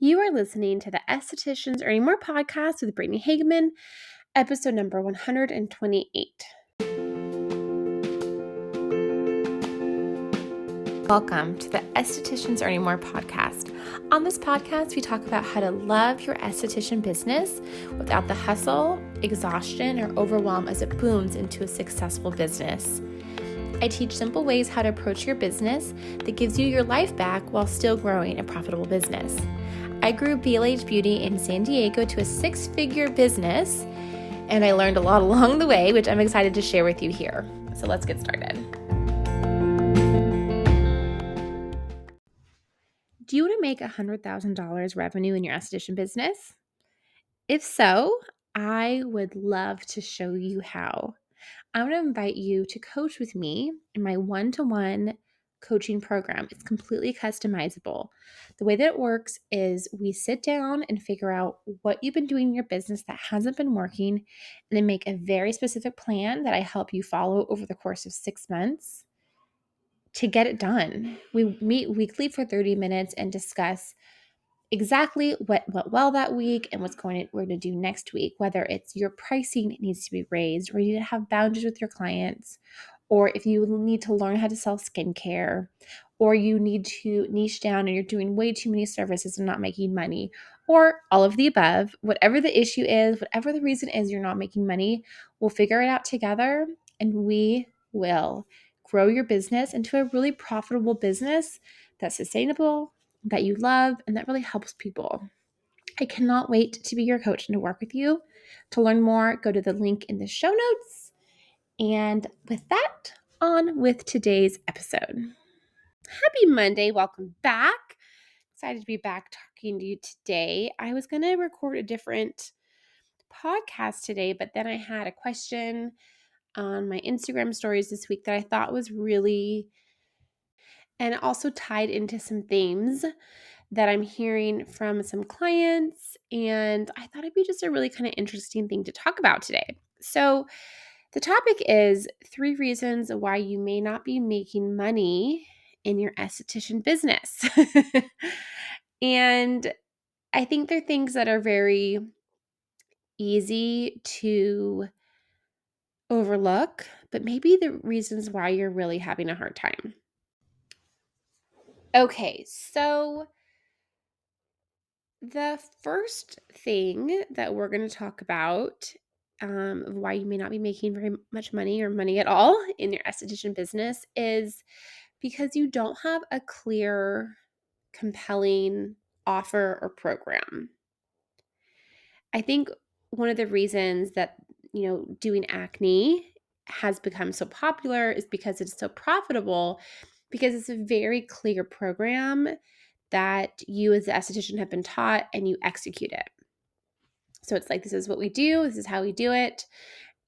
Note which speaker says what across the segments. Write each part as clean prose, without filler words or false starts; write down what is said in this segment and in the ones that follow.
Speaker 1: You are listening to the Estheticians Earning More podcast with Brittany Hageman, episode number 128. Welcome to the Estheticians Earning More podcast. On this podcast, we talk about how to love your esthetician business without the hustle, exhaustion, or overwhelm as it booms into a successful business. I teach simple ways how to approach your business that gives you your life back while still growing a profitable business. I grew BLH Beauty in San Diego to a 6-figure business, and I learned a lot along the way, which I'm excited to share with you here. So let's get started. Do you want to make $100,000 revenue in your esthetician business? If so, I would love to show you how. I want to invite you to coach with me in my one-to-one coaching program. It's completely customizable. The way that it works is we sit down and figure out what you've been doing in your business that hasn't been working, and then make a very specific plan that I help you follow over the course of 6 months to get it done. We meet weekly for 30 minutes and discuss exactly what went well that week and we're going to do next week, whether it's your pricing needs to be raised, or you need to have boundaries with your clients, or if you need to learn how to sell skincare, or you need to niche down and you're doing way too many services and not making money, or all of the above. Whatever the issue is, whatever the reason is you're not making money, we'll figure it out together and we will grow your business into a really profitable business that's sustainable, that you love, and that really helps people. I cannot wait to be your coach and to work with you. To learn more, go to the link in the show notes. And with that, on with today's episode. Happy Monday. Welcome back. Excited to be back talking to you today. I was going to record a different podcast today, but then I had a question on my Instagram stories this week that I thought was really, and it also tied into some themes that I'm hearing from some clients, and I thought it'd be just a really kind of interesting thing to talk about today. So the topic is 3 reasons why you may not be making money in your esthetician business. And I think they're things that are very easy to overlook, but maybe the reasons why you're really having a hard time. Okay, so the first thing that we're going to talk about of why you may not be making very much money or money at all in your esthetician business is because you don't have a clear, compelling offer or program. I think one of the reasons that, doing acne has become so popular is because it's so profitable, because it's a very clear program that you as the esthetician have been taught and you execute it. So it's like, this is what we do, this is how we do it.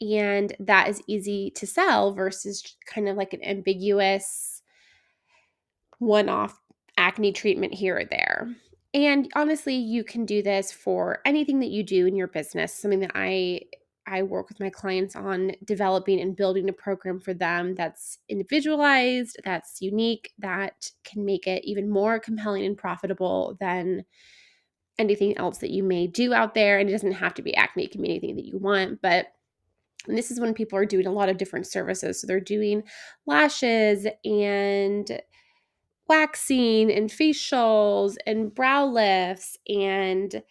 Speaker 1: And that is easy to sell versus kind of like an ambiguous one-off acne treatment here or there. And honestly, you can do this for anything that you do in your business. Something that I work with my clients on developing and building a program for them that's individualized, that's unique, that can make it even more compelling and profitable than anything else that you may do out there. And it doesn't have to be acne, it can be anything that you want. And this is when people are doing a lot of different services. So they're doing lashes and waxing and facials and brow lifts and,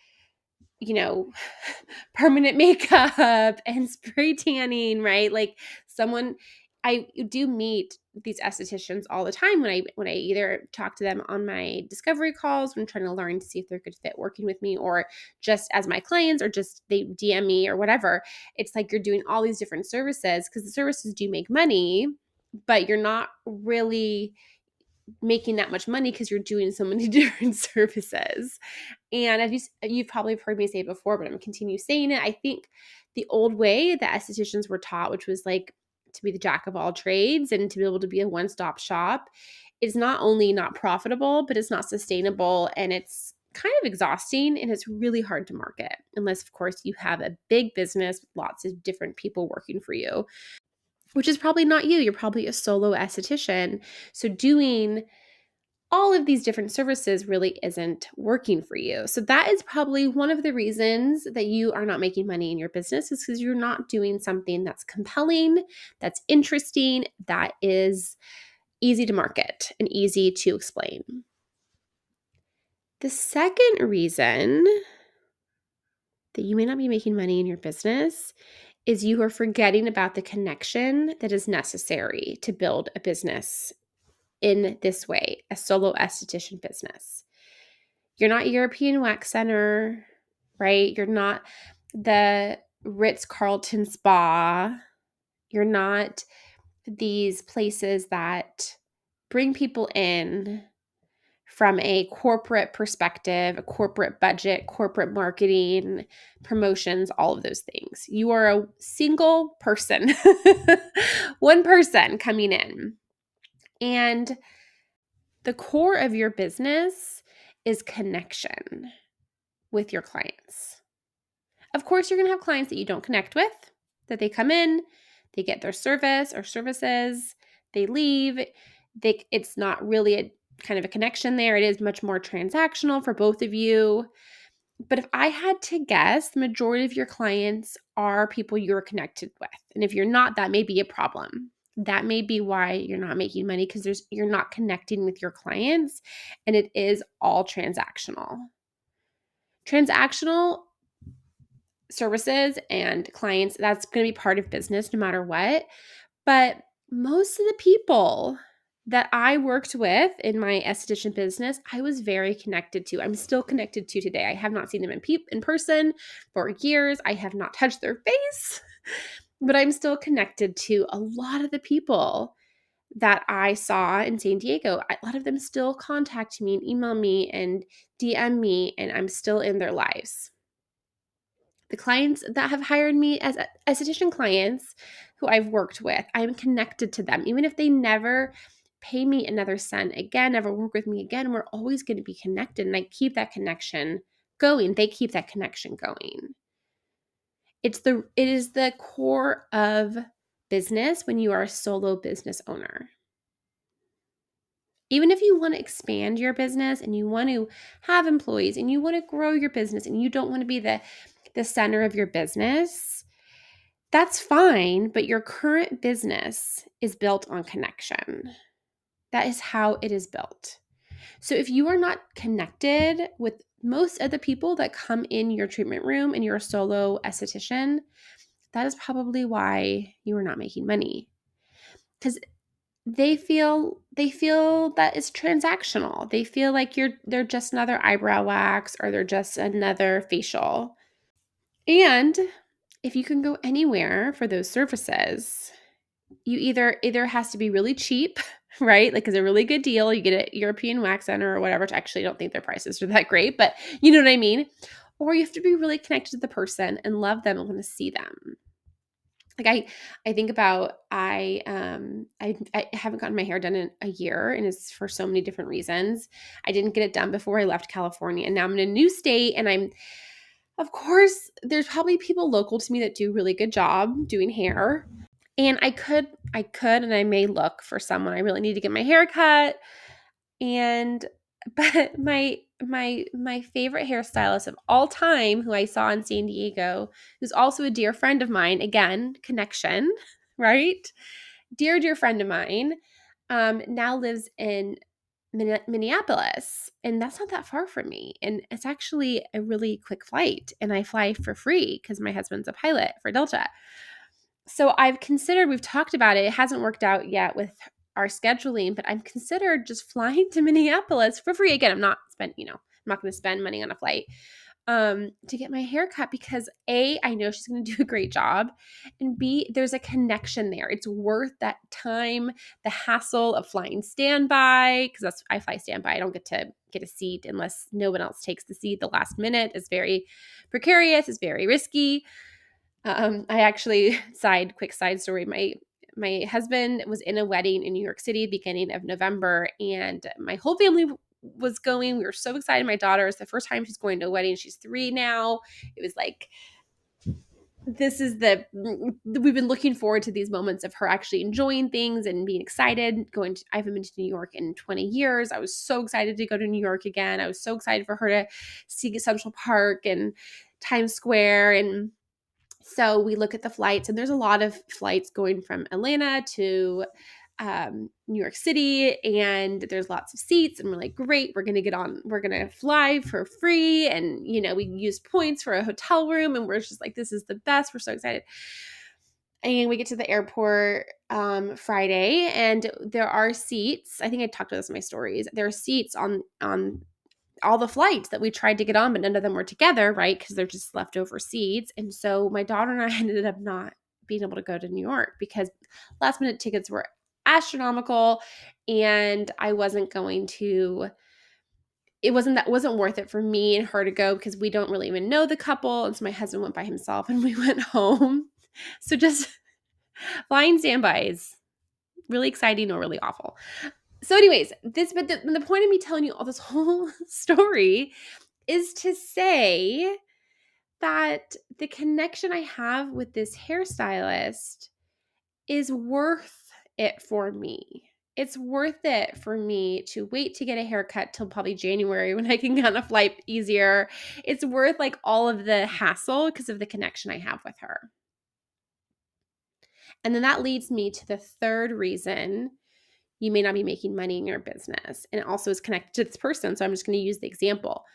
Speaker 1: permanent makeup and spray tanning, right? Like I do meet these estheticians all the time when I either talk to them on my discovery calls when I'm trying to learn to see if they're a good fit working with me, or just as my clients, or just they DM me or whatever. It's like you're doing all these different services because the services do make money, but you're not really making that much money because you're doing so many different services. And as you've probably heard me say before, but I'm going to continue saying it. I think the old way that estheticians were taught, which was like to be the jack of all trades and to be able to be a one-stop shop, is not only not profitable, but it's not sustainable, and it's kind of exhausting, and it's really hard to market unless, of course, you have a big business with lots of different people working for you, which is probably not you. You're probably a solo esthetician. So doing all of these different services really isn't working for you. So that is probably one of the reasons that you are not making money in your business, is because you're not doing something that's compelling, that's interesting, that is easy to market and easy to explain. The second reason that you may not be making money in your business is you are forgetting about the connection that is necessary to build a business in this way, a solo esthetician business. You're not European Wax Center, right? You're not the Ritz-Carlton Spa. You're not these places that bring people in from a corporate perspective, a corporate budget, corporate marketing, promotions, all of those things. You are a single person, one person coming in. And the core of your business is connection with your clients. Of course, you're going to have clients that you don't connect with, that they come in, they get their service or services, they leave. It's not really a kind of a connection there. It is much more transactional for both of you. But if I had to guess, the majority of your clients are people you're connected with. And if you're not, that may be a problem. That may be why you're not making money, because you're not connecting with your clients, and it is all transactional. Transactional services and clients, that's going to be part of business no matter what. But most of the people that I worked with in my esthetician business, I was very connected to. I'm still connected to today. I have not seen them in person for years. I have not touched their face, but I'm still connected to a lot of the people that I saw in San Diego. A lot of them still contact me and email me and DM me, and I'm still in their lives. The clients that have hired me as esthetician clients who I've worked with, I'm connected to them. Even if they never pay me another cent again, never work with me again, we're always going to be connected. And I keep that connection going. They keep that connection going. It is the core of business when you are a solo business owner. Even if you want to expand your business and you want to have employees and you want to grow your business and you don't want to be the center of your business, that's fine, but your current business is built on connection. That is how it is built. So if you are not connected with most of the people that come in your treatment room and you're a solo esthetician, that is probably why you are not making money. Because they feel that it's transactional. They feel like they're just another eyebrow wax, or they're just another facial. And if you can go anywhere for those services, you either has to be really cheap, right? Like it's a really good deal. You get it at European Wax Center or whatever. Actually, I don't think their prices are that great, but you know what I mean? Or you have to be really connected to the person and love them and want to see them. Like I think about I haven't gotten my hair done in a year, and it's for so many different reasons. I didn't get it done before I left California, and now I'm in a new state, and of course, there's probably people local to me that do a really good job doing hair. And I could, and I may look for someone. I really need to get my hair cut. But my favorite hairstylist of all time, who I saw in San Diego, who's also a dear friend of mine, again, connection, right? Dear friend of mine, now lives in Minneapolis, and that's not that far from me. And it's actually a really quick flight, and I fly for free because my husband's a pilot for Delta. So we've talked about it. It hasn't worked out yet with our scheduling, but I've considered just flying to Minneapolis for free. Again, I'm not going to spend money on a flight to get my hair cut, because A, I know she's going to do a great job, and B, there's a connection there. It's worth that time, the hassle of flying standby, because I fly standby. I don't get to get a seat unless no one else takes the seat. The last minute is very precarious. It's very risky. I actually, quick side story, my husband was in a wedding in New York City beginning of November, and my whole family was going. We were so excited. My daughter is the first time she's going to a wedding. She's 3 now. It was like we've been looking forward to these moments of her actually enjoying things and being excited. I haven't been to New York in 20 years. I was so excited to go to New York again. I was so excited for her to see Central Park and Times Square. And so we look at the flights, and there's a lot of flights going from Atlanta to New York City, and there's lots of seats, and we're like, great, we're gonna fly for free, and we use points for a hotel room, and we're just like, this is the best, we're so excited. And we get to the airport Friday, and there are seats. I think I talked about this in my stories. There are seats on all the flights that we tried to get on, but none of them were together, right? Because they're just leftover seats. And so my daughter and I ended up not being able to go to New York because last minute tickets were astronomical, and I wasn't going to. It wasn't worth it for me and her to go because we don't really even know the couple. And so my husband went by himself, and we went home. So just flying standbys, really exciting or really awful. So anyways, but the point of me telling you all this whole story is to say that the connection I have with this hairstylist is worth it for me. It's worth it for me to wait to get a haircut till probably January when I can get on a flight easier. It's worth like all of the hassle because of the connection I have with her. And then that leads me to the third reason you may not be making money in your business. And it also is connected to this person. So I'm just going to use the example.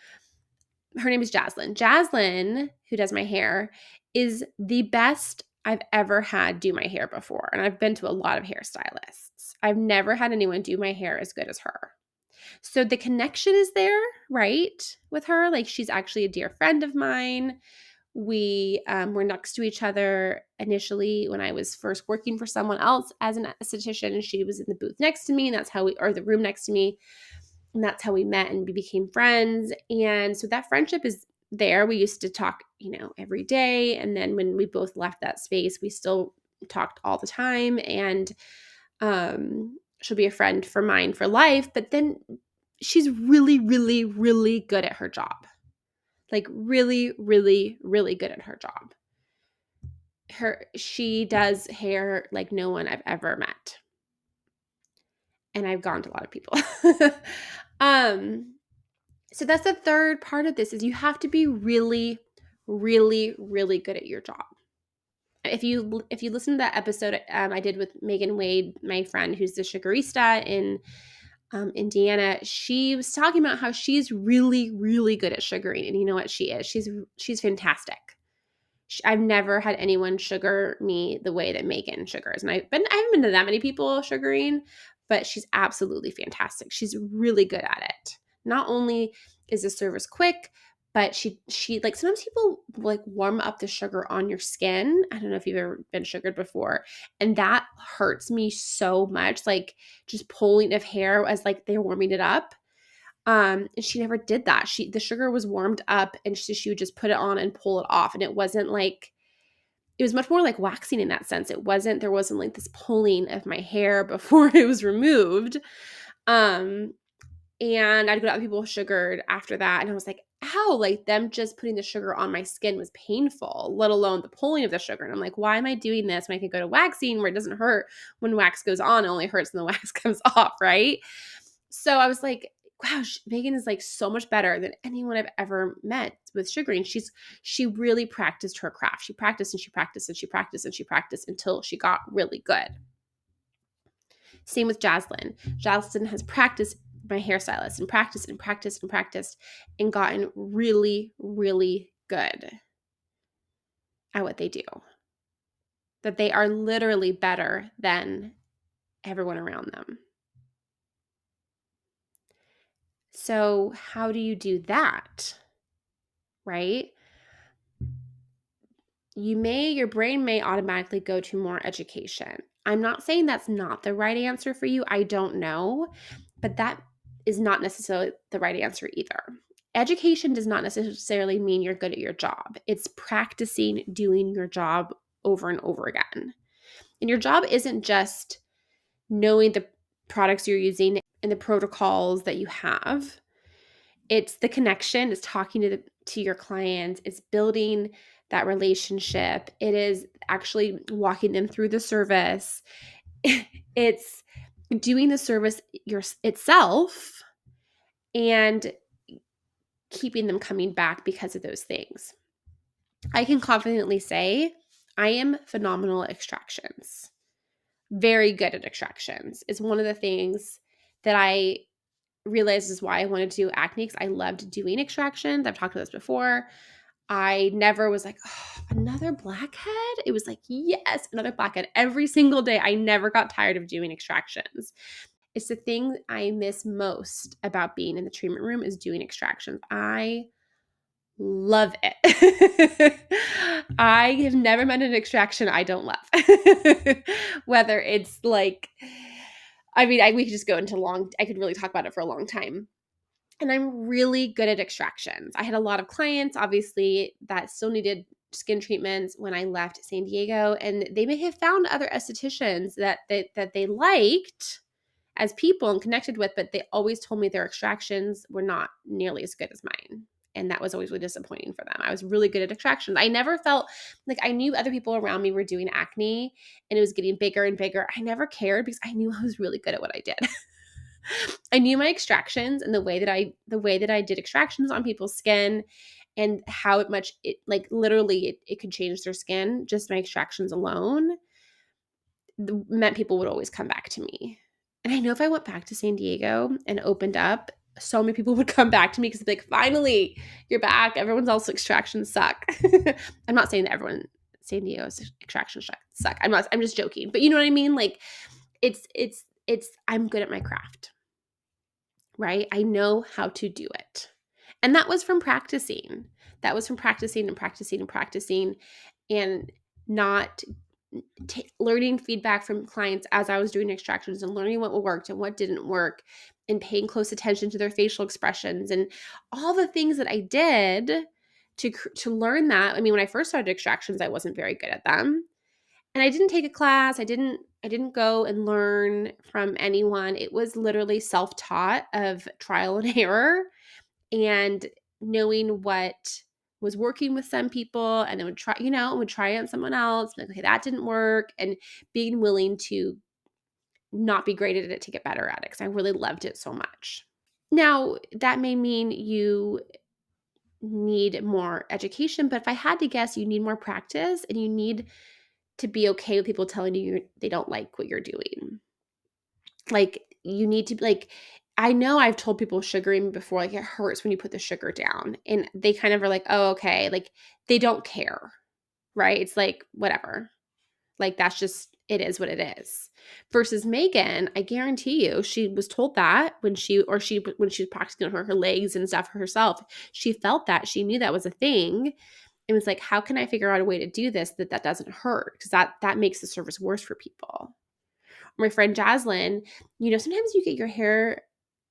Speaker 1: Her name is Jaslyn. Jaslyn, who does my hair, is the best I've ever had do my hair before. And I've been to a lot of hairstylists. I've never had anyone do my hair as good as her. So the connection is there, right, with her. Like, she's actually a dear friend of mine. We were next to each other initially when I was first working for someone else as an esthetician, and she was in the booth next to me, and the room next to me, and that's how we met and we became friends. And so that friendship is there. We used to talk, every day, and then when we both left that space, we still talked all the time. And she'll be a friend for mine for life. But then she's really, really, really good at her job. Like really, really, really good at her job. She does hair like no one I've ever met. And I've gone to a lot of people. So that's the third part of this is you have to be really, really, really good at your job. If you listen to that episode I did with Megan Wade, my friend who's the sugarista in Indiana, she was talking about how she's really, really good at sugaring. And you know what she is? She's fantastic. I've never had anyone sugar me the way that Megan sugars. And I haven't been to that many people sugaring, but she's absolutely fantastic. She's really good at it. Not only is the service quick, but she like sometimes people like warm up the sugar on your skin. I don't know if you've ever been sugared before, and that hurts me so much. Like just pulling of hair as like they're warming it up. And she never did that. The sugar was warmed up, and she would just put it on and pull it off. And it was much more like waxing in that sense. There wasn't like this pulling of my hair before it was removed. And I'd go to other people sugared after that, and I was like, ow, like them just putting the sugar on my skin was painful, let alone the pulling of the sugar. And I'm like, why am I doing this when I can go to waxing where it doesn't hurt when wax goes on, it only hurts when the wax comes off, right? So I was like, wow, Megan is like so much better than anyone I've ever met with sugaring. She really practiced her craft. She practiced and she practiced and she practiced and she practiced until she got really good. Same with Jaslyn. Jaslyn has practiced my hairstylist and practiced and practiced and practiced and gotten really, really good at what they do. That they are literally better than everyone around them. So how do you do that? Right? Your brain may automatically go to more education. I'm not saying that's not the right answer for you. I don't know, but that is not necessarily the right answer either. Education does not necessarily mean you're good at your job. It's practicing doing your job over and over again. And your job isn't just knowing the products you're using and the protocols that you have. It's the connection, it's talking to your clients, it's building that relationship. It is actually walking them through the service. It's doing the service itself and keeping them coming back because of those things. I can confidently say I am phenomenal at extractions. Very good at extractions. It's one of the things that I realized is why I wanted to do acne, because I loved doing extractions. I've talked about this before. I never was like, oh, another blackhead. It was like, yes, another blackhead every single day. I never got tired of doing extractions. It's the thing I miss most about being in the treatment room is doing extractions. I love it. I have never met an extraction I don't love. Whether it's like, we could just go into I could really talk about it for a long time. And I'm really good at extractions. I had a lot of clients, obviously, that still needed skin treatments when I left San Diego, and they may have found other estheticians that they liked as people and connected with, but they always told me their extractions were not nearly as good as mine. And that was always really disappointing for them. I was really good at extractions. I never felt like I knew other people around me were doing acne and it was getting bigger and bigger. I never cared because I knew I was really good at what I did. I knew my extractions and the way that I did extractions on people's skin and how much it like literally it could change their skin. Just my extractions alone meant people would always come back to me. And I know if I went back to San Diego and opened up, so many people would come back to me because they'd be like, finally, you're back. Everyone's else extractions suck. I'm not saying that everyone San Diego's extractions suck. I'm just joking. But you know what I mean? Like it's I'm good at my craft. Right? I know how to do it. And that was from practicing. That was from practicing and practicing and practicing and not learning feedback from clients as I was doing extractions and learning what worked and what didn't work and paying close attention to their facial expressions and all the things that I did to learn that. I mean, when I first started extractions, I wasn't very good at them. And I didn't take a class. I didn't go and learn from anyone. It was literally self-taught of trial and error and knowing what was working with some people and then would try it on someone else. Like, okay, that didn't work. And being willing to not be great at it to get better at it because I really loved it so much. Now, that may mean you need more education, but if I had to guess, you need more practice and you need to be okay with people telling you they don't like what you're doing. Like, you need to, like, I know I've told people sugaring before, like, it hurts when you put the sugar down. And they kind of are like, oh, okay. Like, they don't care, right? It's like, whatever. Like, that's just, it is what it is. Versus Megan, I guarantee you, she was told that when she was practicing on her legs and stuff for herself. She felt that. She knew that was a thing. It was like, how can I figure out a way to do this that doesn't hurt? Because that makes the service worse for people. My friend Jaslyn, sometimes you get your hair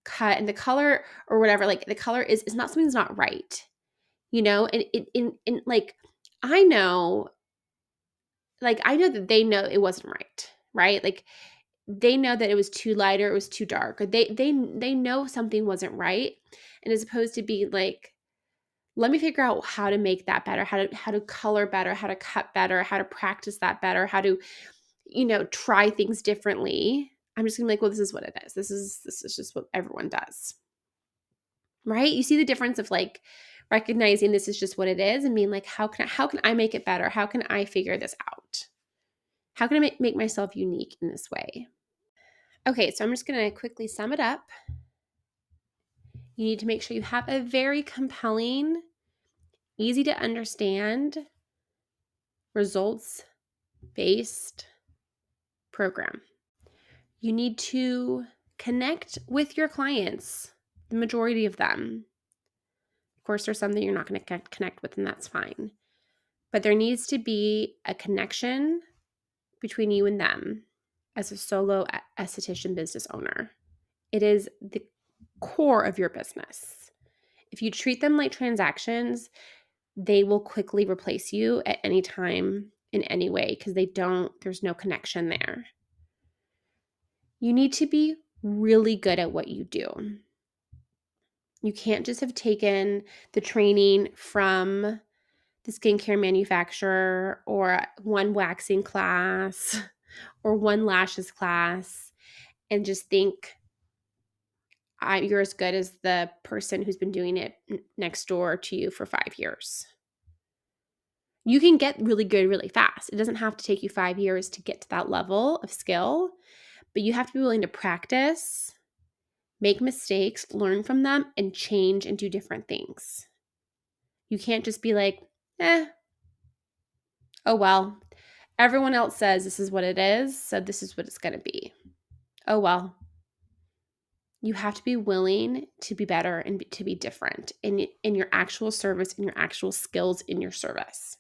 Speaker 1: cut and the color or whatever, like the color is not something's not right, and like I know that they know it wasn't right? Like they know that it was too light or it was too dark, or they know something wasn't right, and as opposed to be like, let me figure out how to make that better, how to color better, how to cut better, how to practice that better, how to, try things differently. I'm just gonna be like, well, this is what it is. This is just what everyone does. Right? You see the difference of like recognizing this is just what it is and being like, how can I make it better? How can I figure this out? How can I make myself unique in this way? Okay, so I'm just gonna quickly sum it up. You need to make sure you have a very compelling, easy to understand, results-based program. You need to connect with your clients, the majority of them. Of course, there's some that you're not going to connect with, and that's fine. But there needs to be a connection between you and them as a solo esthetician business owner. It is the core of your business. If you treat them like transactions, they will quickly replace you at any time in any way because there's no connection there. You need to be really good at what you do. You can't just have taken the training from the skincare manufacturer or one waxing class or one lashes class and just think you're as good as the person who's been doing it next door to you for 5 years. You can get really good really fast. It doesn't have to take you 5 years to get to that level of skill, but you have to be willing to practice, make mistakes, learn from them, and change and do different things. You can't just be like, oh well, everyone else says this is what it is, so this is what it's going to be. Oh well. You have to be willing to be better and to be different in your actual service, in your actual skills in your service.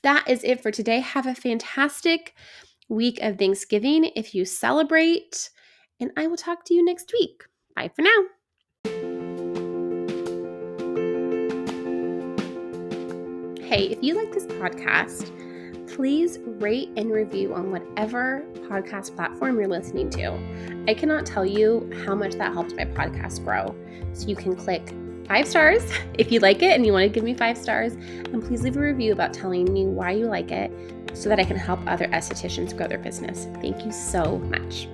Speaker 1: That is it for today. Have a fantastic week of Thanksgiving if you celebrate, and I will talk to you next week. Bye for now. Hey, if you like this podcast, please rate and review on whatever podcast platform you're listening to. I cannot tell you how much that helps my podcast grow. So you can click 5 stars if you like it and you want to give me 5 stars. And please leave a review about telling me why you like it so that I can help other estheticians grow their business. Thank you so much.